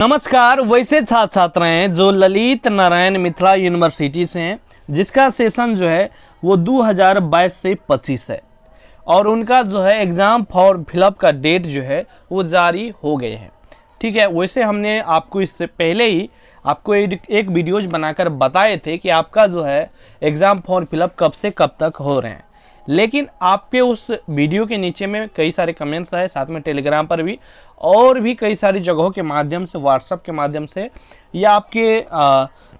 नमस्कार। वैसे छात्र छात्राएं जो ललित नारायण मिथिला यूनिवर्सिटी से हैं, जिसका सेशन जो है वो 2022 से 25 है और उनका जो है एग्ज़ाम फॉर्म फिलअप का डेट जो है वो जारी हो गए हैं। ठीक है, वैसे हमने आपको इससे पहले ही आपको एक वीडियोज बनाकर बताए थे कि आपका जो है एग्ज़ाम फॉर्म फिलअप कब से कब तक हो रहे हैं, लेकिन आपके उस वीडियो के नीचे में कई सारे कमेंट्स आए, साथ में टेलीग्राम पर भी और भी कई सारी जगहों के माध्यम से, व्हाट्सएप के माध्यम से या आपके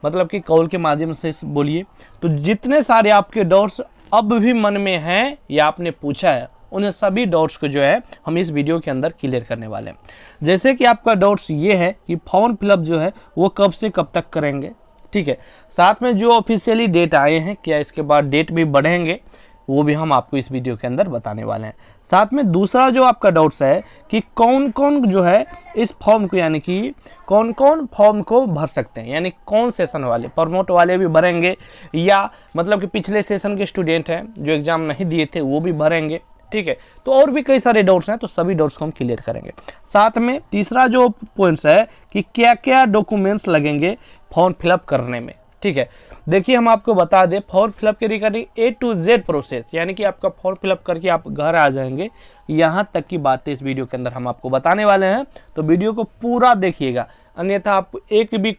मतलब कि कॉल के माध्यम से बोलिए, तो जितने सारे आपके डाउट्स अब भी मन में हैं या आपने पूछा है, उन सभी डाउट्स को जो है हम इस वीडियो के अंदर क्लियर करने वाले हैं। जैसे कि आपका डाउट्स ये है कि फॉर्म फिलअप जो है वो कब से कब तक करेंगे। ठीक है, साथ में जो ऑफिशियली डेट आए हैं, क्या इसके बाद डेट भी बढ़ेंगे, वो भी हम आपको इस वीडियो के अंदर बताने वाले हैं। साथ में दूसरा जो आपका डाउट्स है कि कौन कौन जो है इस फॉर्म को, यानी कि कौन कौन फॉर्म को भर सकते हैं, यानी कौन सेशन वाले, प्रमोट वाले भी भरेंगे या मतलब कि पिछले सेशन के स्टूडेंट हैं जो एग्ज़ाम नहीं दिए थे वो भी भरेंगे। ठीक है, तो और भी कई सारे डाउट्स हैं, तो सभी डाउट्स को हम क्लियर करेंगे। साथ में तीसरा जो पॉइंट्स है कि क्या क्या डॉक्यूमेंट्स लगेंगे फॉर्म फिलअप करने में। ठीक है, देखिए हम आपको बता दें फॉर्म फिलअप के regarding A to Z process, यानी कि आपका फॉर्म फिलअप करके आप घर आ जाएंगे, यहाँ तक की बातें इस वीडियो के अंदर हम आपको बताने वाले हैं। तो वीडियो को पूरा देखिएगा, अन्यथा आप एक भी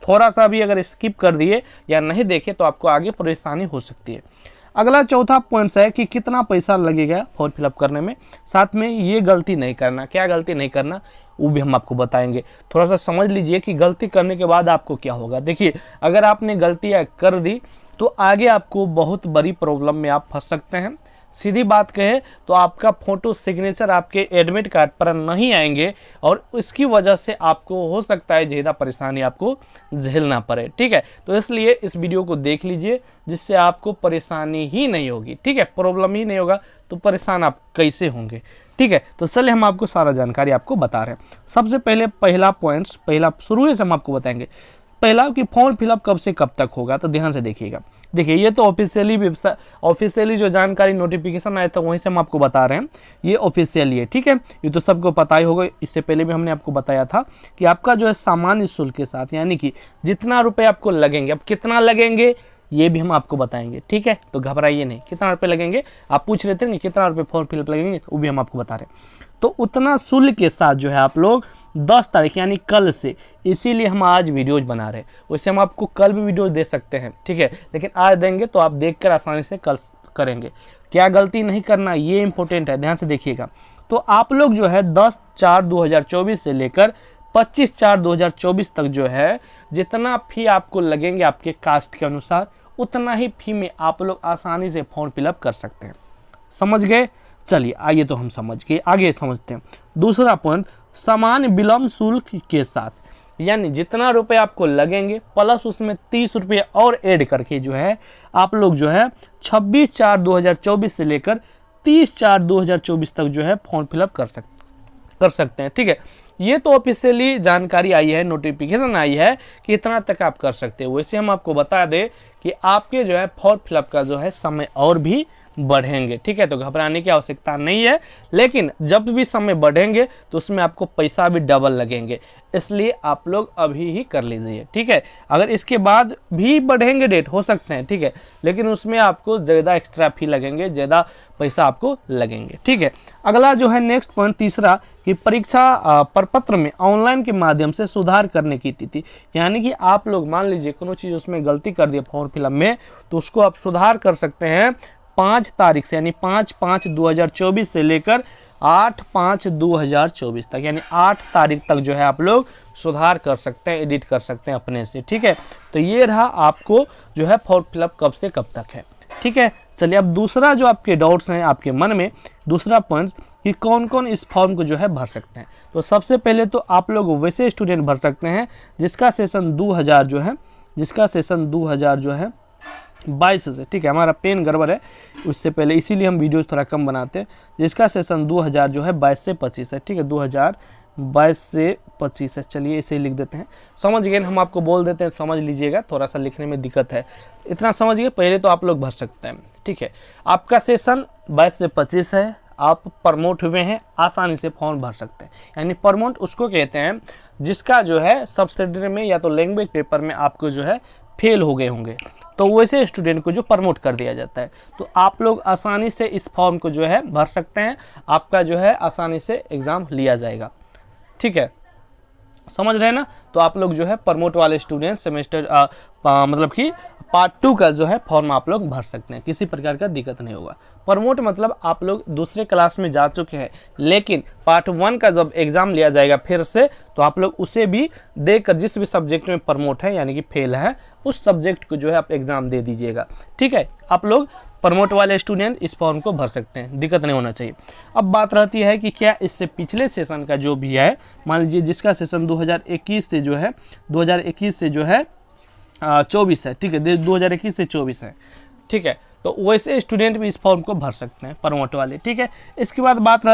थोड़ा सा भी अगर स्किप कर दिए या नहीं देखे तो आपको आगे परेशानी हो सकती है। अगला चौथा पॉइंट है कि कितना पैसा लगेगा फॉर्म फिलअप करने में। साथ में ये गलती नहीं करना, क्या गलती नहीं करना वो भी हम आपको बताएंगे। थोड़ा सा समझ लीजिए कि गलती करने के बाद आपको क्या होगा। देखिए, अगर आपने गलतियाँ कर दी तो आगे आपको बहुत बड़ी प्रॉब्लम में आप फंस सकते हैं। सीधी बात कहे तो आपका फोटो सिग्नेचर आपके एडमिट कार्ड पर नहीं आएंगे और इसकी वजह से आपको हो सकता है ज़्यादा परेशानी आपको झेलना पड़े। ठीक है, तो इसलिए इस वीडियो को देख लीजिए जिससे आपको परेशानी ही नहीं होगी। ठीक है, प्रॉब्लम ही नहीं होगा तो परेशान आप कैसे होंगे। ठीक है, तो चलिए हम आपको सारा जानकारी आपको बता रहे हैं। सबसे पहले पहला पॉइंट्स, पहला शुरू से हम आपको बताएंगे। पहला कि फॉर्म फिलअप कब से कब तक होगा, तो ध्यान से देखिएगा। देखिए, ये तो ऑफिशियली जो जानकारी नोटिफिकेशन आया था वहीं से हम आपको बता रहे हैं, ये ऑफिशियली है। ठीक है, ये तो सबको पता ही होगा, इससे पहले भी हमने आपको बताया था कि आपका जो है सामान्य शुल्क के साथ, यानी कि जितना रुपए आपको लगेंगे, अब कितना लगेंगे ये भी हम आपको बताएंगे। ठीक है, तो घबराइए नहीं, कितना रुपए लगेंगे आप पूछ रहे थे, कितना रुपए फॉर्म फिलअप लगेंगे, वो भी हम आपको बता रहे हैं। तो उतना शुल्क के साथ जो है आप लोग 10 तारीख यानी कल से, इसीलिए हम आज वीडियोज बना रहे हैं। वैसे हम आपको कल भी वीडियोज दे सकते हैं, ठीक है, लेकिन आज देंगे तो आप देखकर आसानी से कल करेंगे। क्या गलती नहीं करना ये इंपॉर्टेंट है, ध्यान से देखिएगा। तो आप लोग जो है 10/4/2024 से लेकर 25/4/2024 तक जो है जितना फी आपको लगेंगे आपके कास्ट के अनुसार, उतना ही फी में आप लोग आसानी से फॉर्म फिलअप कर सकते हैं। समझ गए? चलिए आइए तो हम समझ गए, आगे समझते हैं। दूसरा पॉइंट, समान विलंब शुल्क के साथ, यानी जितना रुपए आपको लगेंगे प्लस उसमें 30 रुपये और ऐड करके जो है आप लोग जो है 26/4/2024 से लेकर 30/4/2024 तक जो है फॉर्म फिलअप कर सकते हैं। ठीक है, ये तो ऑफिशियली जानकारी आई है, नोटिफिकेशन आई है कि इतना तक आप कर सकते हैं। वैसे हम आपको बता दें कि आपके जो है फॉर्म फिलअप का जो है समय और भी बढ़ेंगे। ठीक है, तो घबराने की आवश्यकता नहीं है, लेकिन जब भी समय बढ़ेंगे तो उसमें आपको पैसा भी डबल लगेंगे, इसलिए आप लोग अभी ही कर लीजिए। ठीक है, अगर इसके बाद भी बढ़ेंगे डेट हो सकते हैं, ठीक है, लेकिन उसमें आपको ज़्यादा एक्स्ट्रा फी लगेंगे, ज़्यादा पैसा आपको लगेंगे। ठीक है, अगला जो है नेक्स्ट पॉइंट तीसरा कि परीक्षा प्रपत्र में ऑनलाइन के माध्यम से सुधार करने की तिथि, यानी कि आप लोग मान लीजिए कोनो चीज़ उसमें गलती कर दिया फॉर्म फिलअप में, तो उसको आप सुधार कर सकते हैं 5 तारीख से, यानी 5/5/2024 से लेकर 8/5/2024 तक, यानी 8 तारीख तक जो है आप लोग सुधार कर सकते हैं, एडिट कर सकते हैं अपने से। ठीक है, तो ये रहा आपको जो है फॉर्म फिलअप कब से कब तक है। ठीक है, चलिए अब दूसरा जो आपके डाउट्स हैं आपके मन में, दूसरा पॉइंट कि कौन कौन इस फॉर्म को जो है भर सकते हैं। तो सबसे पहले तो आप लोग वैसे स्टूडेंट भर सकते हैं जिसका सेशन 2000 जो है, जिसका सेशन 2000 जो है 22 से, ठीक है, हमारा पेन गड़बड़ है उससे पहले, इसीलिए हम वीडियोस थोड़ा कम बनाते हैं। जिसका सेशन 2000 जो है 22 से 25 है। ठीक है, 2022 से 25 है। चलिए इसे लिख देते हैं, समझ गए, हम आपको बोल देते हैं, समझ लीजिएगा, थोड़ा सा लिखने में दिक्कत है, इतना समझिए। पहले तो आप लोग भर सकते हैं। ठीक है, आपका सेशन 22 से 25 है, आप प्रमोट हुए हैं, आसानी से फॉर्म भर सकते हैं। यानी प्रमोट उसको कहते हैं जिसका जो है सब्सिडरी में या तो लैंग्वेज पेपर में आपको जो है फेल हो गए होंगे, तो वैसे स्टूडेंट को जो प्रमोट कर दिया जाता है। तो आप लोग आसानी से इस फॉर्म को जो है भर सकते हैं, आपका जो है आसानी से एग्ज़ाम लिया जाएगा। ठीक है, समझ रहे हैं ना। तो आप लोग जो है प्रमोट वाले स्टूडेंट सेमेस्टर मतलब कि पार्ट 2 का जो है फॉर्म आप लोग भर सकते हैं, किसी प्रकार का दिक्कत नहीं होगा। प्रमोट मतलब आप लोग दूसरे क्लास में जा चुके हैं, लेकिन पार्ट 1 का जब एग्ज़ाम लिया जाएगा फिर से, तो आप लोग उसे भी देकर जिस भी सब्जेक्ट में प्रमोट है यानी कि फेल है, उस सब्जेक्ट को जो है आप एग्ज़ाम दे दीजिएगा। ठीक है, आप लोग प्रमोट वाले स्टूडेंट इस फॉर्म को भर सकते हैं, दिक्कत नहीं होना चाहिए। अब बात रहती है कि क्या इससे पिछले सेशन का जो भी है, मान लीजिए जिसका सेशन 2021 से जो है 24 है, ठीक है, 2021 से 24 है, ठीक है, तो वैसे स्टूडेंट भी इस फॉर्म को भर सकते हैं प्रमोट वाले। ठीक है, इसके बाद बात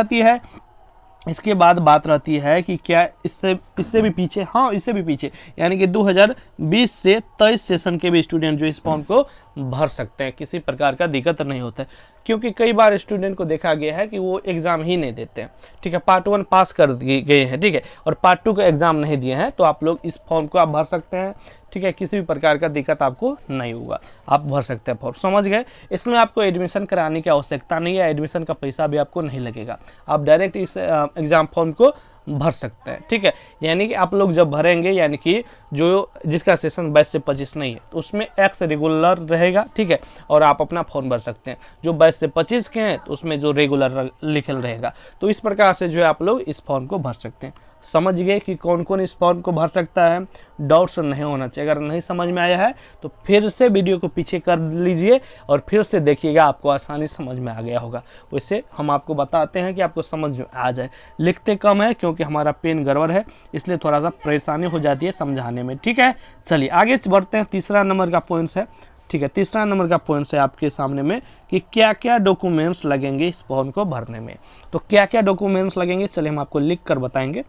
रहती है कि क्या इससे भी पीछे, हाँ इससे भी पीछे, यानी कि 2020 से 23 सेशन के भी स्टूडेंट जो इस फॉर्म को भर सकते हैं, किसी प्रकार का दिक्कत नहीं होता है। क्योंकि कई बार स्टूडेंट को देखा गया है कि वो एग्ज़ाम ही नहीं देते हैं। ठीक है, पार्ट 1 पास कर गए हैं, ठीक है, और पार्ट 2 का एग्ज़ाम नहीं दिए हैं, तो आप लोग इस फॉर्म को आप भर सकते हैं। ठीक है, किसी भी प्रकार का दिक्कत आपको नहीं होगा, आप भर सकते हैं फॉर्म। समझ गए। इसमें आपको एडमिशन कराने की आवश्यकता नहीं है, एडमिशन का पैसा भी आपको नहीं लगेगा, आप डायरेक्ट इस एग्ज़ाम फॉर्म को भर सकते हैं। ठीक है, यानी कि आप लोग जब भरेंगे, यानी कि जो जिसका सेशन 22 से 25 नहीं है, तो उसमें एक्स रेगुलर रहेगा। ठीक है, और आप अपना फॉर्म भर सकते हैं। जो 22 से 25 के हैं, तो उसमें जो रेगुलर लिखल रहेगा। तो इस प्रकार से जो है आप लोग इस फॉर्म को भर सकते हैं। समझ गए कि कौन कौन इस फॉर्म को भर सकता है। डाउट्स नहीं होना चाहिए। अगर नहीं समझ में आया है तो फिर से वीडियो को पीछे कर लीजिए और फिर से देखिएगा, आपको आसानी समझ में आ गया होगा। वैसे हम आपको बताते हैं कि आपको समझ में आ जाए। लिखते कम है क्योंकि हमारा पेन गड़बड़ है, इसलिए थोड़ा सा परेशानी हो जाती है समझाने में। ठीक है, चलिए आगे बढ़ते हैं। तीसरा नंबर का पॉइंट्स है, ठीक है, तीसरा नंबर का पॉइंट्स है आपके सामने में कि क्या क्या डॉक्यूमेंट्स लगेंगे इस फॉर्म को भरने में। तो क्या क्या डॉक्यूमेंट्स लगेंगे, चलिए हम आपको लिख कर बताएंगे।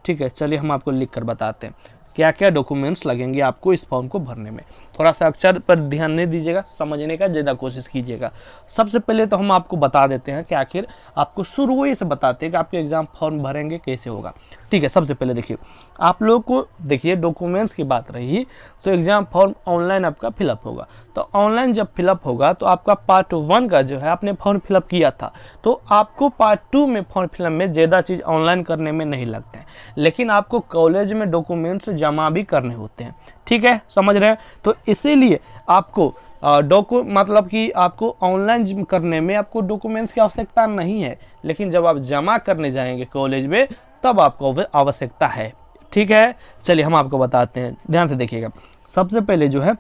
ठीक है, चलिए हम आपको लिख कर बताते हैं क्या क्या डॉक्यूमेंट्स लगेंगे आपको इस फॉर्म को भरने में। थोड़ा सा अक्षर पर ध्यान नहीं दीजिएगा, समझने का ज़्यादा कोशिश कीजिएगा। सबसे पहले तो हम आपको बता देते हैं कि आखिर आपको शुरू ही से बताते हैं कि आपके एग्ज़ाम फॉर्म भरेंगे कैसे होगा। ठीक है, सबसे पहले देखिए, आप लोग को देखिए डॉक्यूमेंट्स की बात रही तो एग्ज़ाम फॉर्म ऑनलाइन आपका फिलअप होगा। तो ऑनलाइन जब फिलअप होगा तो आपका पार्ट 1 का जो है आपने फॉर्म फिलअप किया था, तो आपको पार्ट 2 में फॉर्म फिलअप में ज़्यादा चीज़ ऑनलाइन करने में नहीं लगता है, लेकिन आपको कॉलेज में डॉक्यूमेंट्स जमा भी करने होते हैं। ठीक है, समझ रहे हैं। तो इसीलिए आपको मतलब कि आपको ऑनलाइन करने में आपको डॉक्यूमेंट्स की आवश्यकता नहीं है, लेकिन जब आप जमा करने जाएंगे कॉलेज में तब आपको आवश्यकता है। ठीक है, चलिए हम आपको बताते हैं, ध्यान से देखिएगा। सबसे पहले जो है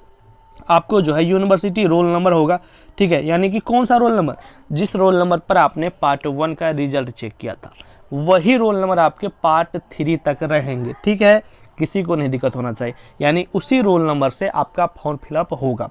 आपको जो है यूनिवर्सिटी रोल नंबर होगा। ठीक है, यानी कि कौन सा रोल नंबर, जिस रोल नंबर पर आपने पार्ट 1 का रिजल्ट चेक किया था वही रोल नंबर आपके पार्ट 3 तक रहेंगे। ठीक है, किसी को नहीं दिक्कत होना चाहिए, यानी उसी रोल नंबर से आपका फॉर्म फिलअप होगा।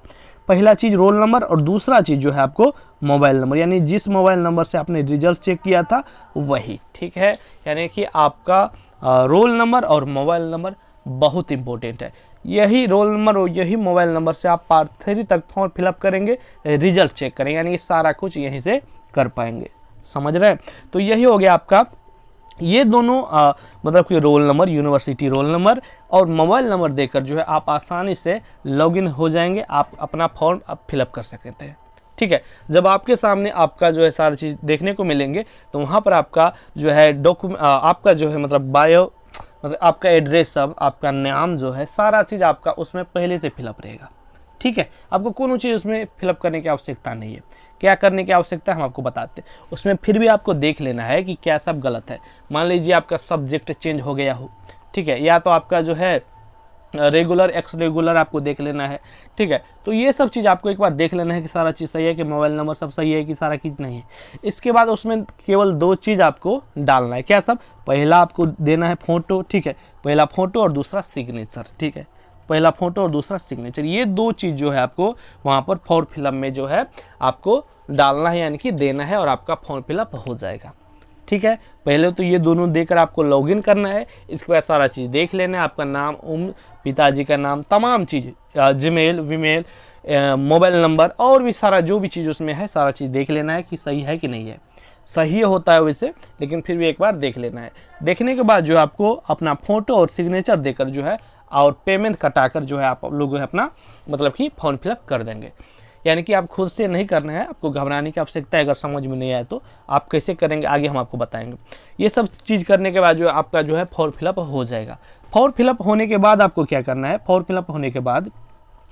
पहला चीज़ रोल नंबर, और दूसरा चीज़ जो है आपको मोबाइल नंबर, यानी जिस मोबाइल नंबर से आपने रिजल्ट चेक किया था वही। ठीक है, यानी कि आपका रोल नंबर और मोबाइल नंबर बहुत इंपॉर्टेंट है। यही रोल नंबर और यही मोबाइल नंबर से आप पार्ट 3 तक फॉर्म फिलअप करेंगे, रिजल्ट चेक करेंगे, यानी कि सारा कुछ यहीं से कर पाएंगे। समझ रहे हैं। तो यही हो गया आपका, ये दोनों मतलब कि roll number, university roll number और मोबाइल नंबर देकर जो है आप आसानी से लॉगिन हो जाएंगे, आप अपना फॉर्म आप फिलअप कर सकते हैं। ठीक है, जब आपके सामने आपका जो है सारी चीज़ देखने को मिलेंगे तो वहाँ पर आपका जो है आपका जो है मतलब बायो, मतलब आपका एड्रेस, सब आपका नाम जो है सारा चीज़ आपका उसमें पहले से फिलअप रहेगा। ठीक है, आपको कोनो चीज़ उसमें फिलअप करने की आवश्यकता नहीं है। क्या करने की आवश्यकता है हम आपको बताते हैं। उसमें फिर भी आपको देख लेना है कि क्या सब गलत है। मान लीजिए आपका सब्जेक्ट चेंज हो गया हो, ठीक है, या तो आपका जो है रेगुलर एक्स रेगुलर आपको देख लेना है। ठीक है, तो ये सब चीज़ आपको एक बार देख लेना है कि सारा चीज़ सही है, कि मोबाइल नंबर सब सही है, कि सारा चीज़ नहीं है। इसके बाद उसमें केवल 2 चीज़ आपको डालना है। क्या सब, पहला आपको देना है फ़ोटो। ठीक है, पहला फ़ोटो और दूसरा सिग्नेचर। ठीक है, पहला फ़ोटो और दूसरा सिग्नेचर, ये 2 चीज़ जो है आपको वहाँ पर फॉर्म फिलअप में जो है आपको डालना है, यानी कि देना है, और आपका फॉर्म फिलअप हो जाएगा। ठीक है, पहले तो ये दोनों देकर आपको लॉगिन करना है। इसके बाद सारा चीज़ देख लेना है, आपका नाम, उम्र, पिताजी का नाम, तमाम चीज़, जीमेल, वीमेल, मोबाइल नंबर और भी सारा जो भी चीज़ उसमें है सारा चीज़ देख लेना है कि सही है कि नहीं है। सही होता है वैसे, लेकिन फिर भी एक बार देख लेना है। देखने के बाद जो है आपको अपना फ़ोटो और सिग्नेचर देकर जो है और पेमेंट कटाकर जो है आप लोग अपना मतलब कि फॉर्म फिलअप कर देंगे। यानी कि आप खुद से नहीं करना है, आपको घबराने की आवश्यकता है। अगर समझ में नहीं आए तो आप कैसे करेंगे आगे हम आपको बताएंगे। ये सब चीज़ करने के बाद जो आपका जो है फॉर्म फिलअप हो जाएगा। फॉर्म फिलअप होने के बाद आपको क्या करना है, फॉर्म फिलअप होने के बाद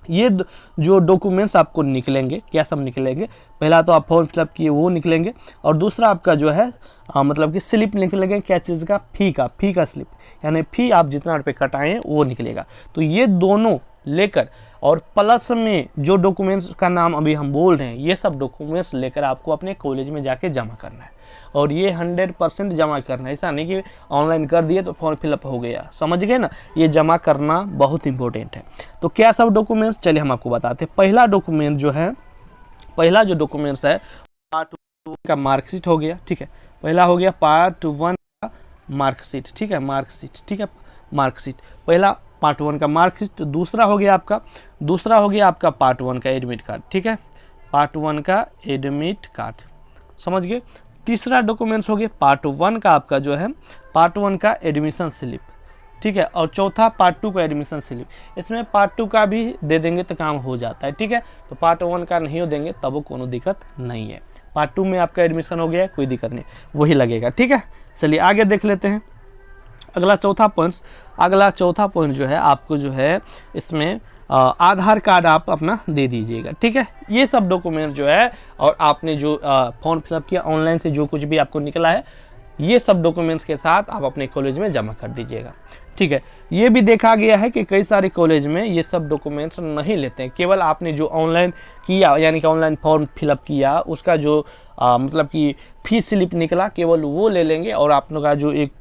ये जो डॉक्यूमेंट्स आपको निकलेंगे, क्या सब निकलेंगे, पहला तो आप फॉर्म फिलअप किए वो निकलेंगे, और दूसरा आपका जो है मतलब कि स्लिप निकलेंगे। क्या चीज़ का, फी का स्लिप, यानी फी आप जितना रुपये कटाएं वो निकलेगा। तो ये दोनों लेकर और प्लस में जो डॉक्यूमेंट्स का नाम अभी हम बोल रहे हैं, ये सब डॉक्यूमेंट्स लेकर आपको अपने कॉलेज में जाके जमा करना है। और ये 100% जमा करना है, ऐसा नहीं कि ऑनलाइन कर दिए तो फॉर्म फिलअप हो गया, समझ गए ना। ये जमा करना बहुत इंपॉर्टेंट है। तो क्या सब डॉक्यूमेंट्स, चलिए हम आपको बताते हैं। पहला जो डॉक्यूमेंट्स है पार्ट 1 का मार्कशीट हो गया, ठीक है। पहला हो गया पार्ट 1 का मार्कशीट, ठीक है, मार्कशीट पहला पार्ट 1 का मार्कशीट। दूसरा हो गया आपका पार्ट 1 का एडमिट कार्ड, ठीक है, पार्ट 1 का एडमिट कार्ड, समझ गए। तीसरा डॉक्यूमेंट्स हो गया पार्ट 1 का आपका जो है पार्ट 1 का एडमिशन स्लिप, ठीक है। और चौथा पार्ट 2 का एडमिशन स्लिप। इसमें पार्ट 2 का भी दे देंगे तो काम हो जाता है, ठीक है। तो पार्ट 1 का नहीं देंगे तब वो कोनो दिक्कत नहीं है। पार्ट 2 में आपका एडमिशन हो गया है, कोई दिक्कत नहीं, वही लगेगा, ठीक है। चलिए आगे देख लेते हैं। अगला चौथा पॉइंट जो है आपको जो है इसमें आधार कार्ड आप अपना दे दीजिएगा, ठीक है। ये सब डॉक्यूमेंट जो है और आपने जो फॉर्म फिलअप किया ऑनलाइन से, जो कुछ भी आपको निकला है, ये सब डॉक्यूमेंट्स के साथ आप अपने कॉलेज में जमा कर दीजिएगा, ठीक है। ये भी देखा गया है कि कई सारे कॉलेज में ये सब डॉक्यूमेंट्स नहीं लेते हैं। केवल आपने जो ऑनलाइन किया, यानी कि ऑनलाइन फॉर्म फिलअप किया, उसका जो मतलब कि फी स्लिप निकला, केवल वो ले लेंगे और आप लोग का जो एक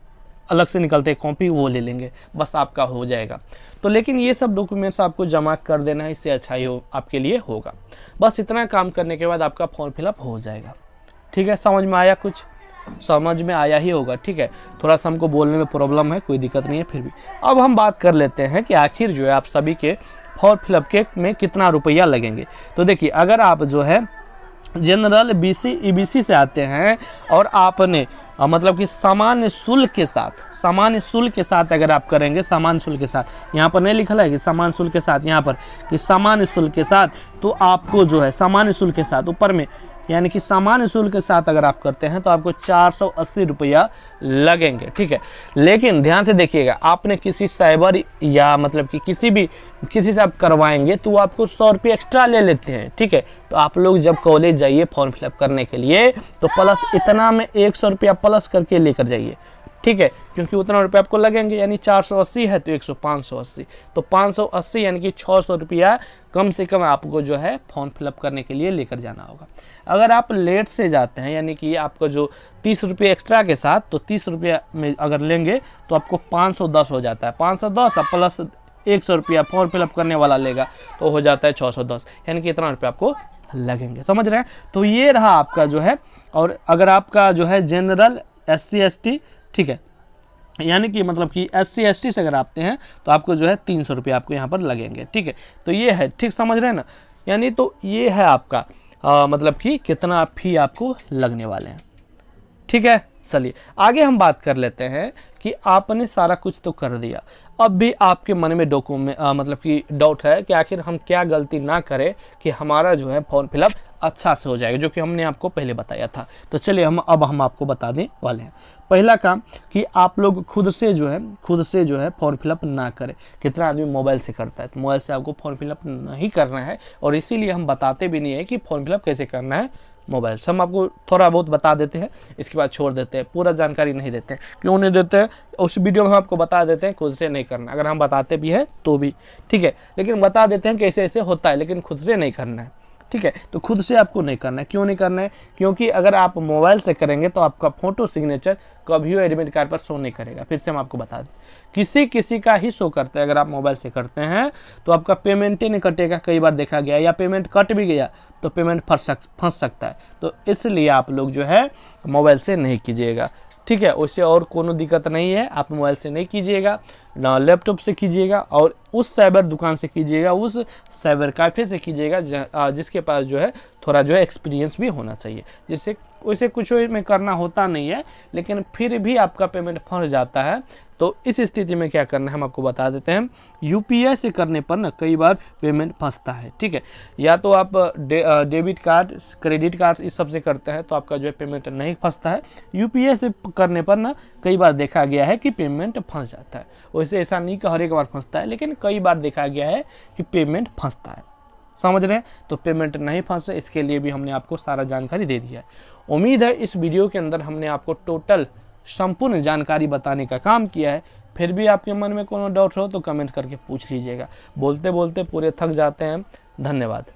अलग से निकलते हैं कॉपी, वो ले लेंगे, बस आपका हो जाएगा। तो लेकिन ये सब डॉक्यूमेंट्स आपको जमा कर देना है, इससे अच्छा ही आपके लिए होगा। बस इतना काम करने के बाद आपका फॉर्म फिलअप हो जाएगा, ठीक है। समझ में आया, कुछ समझ में आया ही होगा, ठीक है। थोड़ा सा हमको बोलने में प्रॉब्लम है, कोई दिक्कत नहीं है फिर भी। अब हम बात कर लेते हैं कि आखिर जो है आप सभी के फॉर्म फिलअप के में कितना रुपया लगेंगे। तो देखिए, अगर आप जो है जनरल BC EBC से आते हैं और आपने मतलब कि सामान्य शुल्क के साथ अगर आप करेंगे, सामान्य शुल्क के साथ, यहाँ पर नहीं लिखा है कि सामान्य शुल्क के साथ, यहाँ पर कि सामान्य शुल्क के साथ, तो आपको जो है सामान्य शुल्क के साथ ऊपर में, यानी कि सामान्य शुल्क के साथ अगर आप करते हैं तो आपको 480 रुपया लगेंगे, ठीक है। लेकिन ध्यान से देखिएगा, आपने किसी साइबर या मतलब कि किसी से आप करवाएंगे तो आपको 100 रुपये एक्स्ट्रा ले लेते हैं, ठीक है। तो आप लोग जब कॉलेज जाइए फॉर्म फिलअप करने के लिए तो प्लस इतना में 100 रुपया प्लस करके लेकर जाइए, ठीक है, क्योंकि उतना रुपये आपको लगेंगे। यानी 480 है तो 100 580, तो 580 यानी कि 600 रुपया कम से कम आपको जो है फॉर्म फिलअप करने के लिए लेकर जाना होगा। अगर आप लेट से जाते हैं, यानी कि आपको जो 30 रुपये एक्स्ट्रा के साथ, तो 30 रुपया में अगर लेंगे तो आपको 510 हो जाता है। 510 प्लस 100 रुपया फॉर्म फिलअप करने वाला लेगा तो हो जाता है 610, यानी कि इतना रुपया आपको लगेंगे, समझ रहे हैं। तो ये रहा आपका जो है। और अगर आपका जो है जनरल SC ST, ठीक है, यानी कि मतलब कि SC ST से अगर आते हैं तो आपको जो है 300 रुपये आपको यहाँ पर लगेंगे, ठीक है। तो ये है, ठीक समझ रहे हैं ना। यानी तो ये है आपका मतलब कि कितना फी आपको लगने वाले हैं, ठीक है। चलिए आगे हम बात कर लेते हैं कि आपने सारा कुछ तो कर दिया, अब भी आपके मन में मतलब कि डाउट है कि आखिर हम क्या गलती ना करें कि हमारा जो है फॉर्म फिलअप अच्छा से हो जाएगा, जो कि हमने आपको पहले बताया था। तो चलिए हम आपको बताने वाले हैं। पहला काम कि आप लोग खुद से जो है फॉर्म फिलअप ना करें। कितना आदमी मोबाइल से करता है, तो मोबाइल से आपको फॉर्म फिलअप नहीं करना है, और इसीलिए हम बताते भी नहीं है कि फॉर्म फिलअप कैसे करना है मोबाइल से। हम आपको थोड़ा बहुत बता देते हैं, इसके बाद छोड़ देते हैं, पूरा जानकारी नहीं देते हैं। क्यों नहीं देते हैं? उस वीडियो में हम आपको बता देते हैं खुद से नहीं करना, अगर हम बताते भी हैं तो भी, ठीक है, लेकिन बता देते हैं कैसे ऐसे होता है, लेकिन खुद से नहीं करना है, ठीक है। तो खुद से आपको नहीं करना है। क्यों नहीं करना है? क्योंकि अगर आप मोबाइल से करेंगे तो आपका फोटो सिग्नेचर कभी भी एडमिट कार्ड पर शो नहीं करेगा। फिर से हम आपको बता दें, किसी का ही शो करता है। अगर आप मोबाइल से करते हैं तो आपका पेमेंट ही नहीं कटेगा, कई बार देखा गया, या पेमेंट कट भी गया तो पेमेंट फंस सकता है। तो इसलिए आप लोग जो है मोबाइल से नहीं कीजिएगा, ठीक है। उससे और कोनो दिक्कत नहीं है, आप मोबाइल से नहीं कीजिएगा, ना लैपटॉप से कीजिएगा, और उस साइबर दुकान से कीजिएगा, उस साइबर कैफ़े से कीजिएगा जिसके पास जो है थोड़ा जो है एक्सपीरियंस भी होना चाहिए, जिससे वैसे कुछ में करना होता नहीं है, लेकिन फिर भी आपका पेमेंट फंस जाता है। तो इस स्थिति में क्या करना है हम आपको बता देते हैं। यूपीआई से करने पर ना कई बार पेमेंट फंसता है, ठीक है। या तो आप डेबिट कार्ड, क्रेडिट कार्ड इस सब से करते हैं तो आपका जो है पेमेंट नहीं फंसता है। यूपीआई से करने पर ना कई बार देखा गया है कि पेमेंट फंस जाता है। वैसे ऐसा नहीं कि हर एक बार फंसता है, लेकिन कई बार देखा गया है कि पेमेंट फंसता है। समझ रहे हैं? तो पेमेंट नहीं फंसे, इसके लिए भी हमने आपको सारा जानकारी दे दिया है। उम्मीद है इस वीडियो के अंदर हमने आपको टोटल संपूर्ण जानकारी बताने का काम किया है। फिर भी आपके मन में कोनो डाउट हो तो कमेंट करके पूछ लीजिएगा। बोलते बोलते पूरे थक जाते हैं। धन्यवाद।